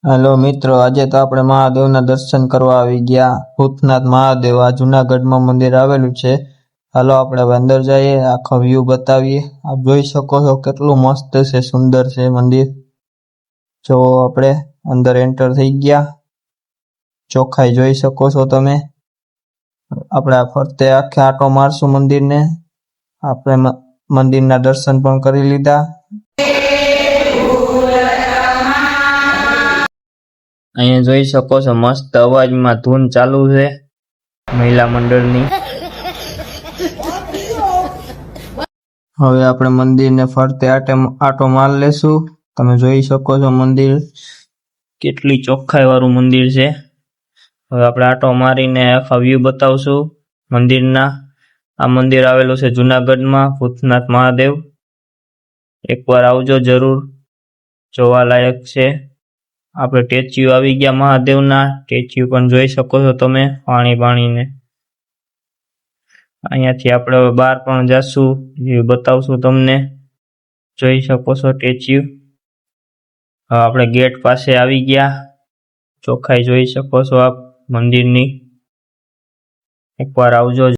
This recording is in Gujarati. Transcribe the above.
हेलो मित्रों, आज तो આપણે મહાદેવના દર્શન કરવા આવી ગયા। ભૂતનાથ મહાદેવ આ જૂનાગઢમાં મંદિર આવેલું છે। હાલો આપણે અંદર જઈએ, આખો વ્યૂ બતાવીએ। આપ જોઈ શકો છો કેટલું મસ્ત છે, સુંદર છે મંદિર। જો આપણે અંદર એન્ટર થઈ ગયા, ચોખાઈ જોઈ શકો છો તમે। આપણે ફરતે આખે આટો મારશું મંદિરને। આપણે મંદિરના દર્શન પણ કરી લીધા। અહીંયા જોઈ શકો છો મસ્ત અવાજમાં ધૂન ચાલુ છે મહિલા મંડળની। હવે આપણે મંદિરને ફરતે આટો માર લેશું। તમે જોઈ શકો છો મંદિર કેટલી ચોખ્ખાઈ વાળું મંદિર છે। હવે આપણે આટો મારીને આખા વ્યૂ બતાવશું મંદિરના। આ મંદિર આવેલું છે જૂનાગઢમાં, ભૂતનાથ મહાદેવ। એકવાર આવજો જરૂર, જોવાલાયક છે। આપણે ટેચ્યુ આવી ગયા મહાદેવના। ટેચ્યુ પણ જોઈ શકો છો તમે, પાણીને। અહીંયાથી આપણે બહાર પણ જશું, વ્યૂ બતાવશું તમને। જોઈ શકો છો ટેચ્યુ। હવે આપણે ગેટ પાસે આવી ગયા। ચોખાઈ જોઈ શકો છો આપ મંદિરની। એકવાર આવજો।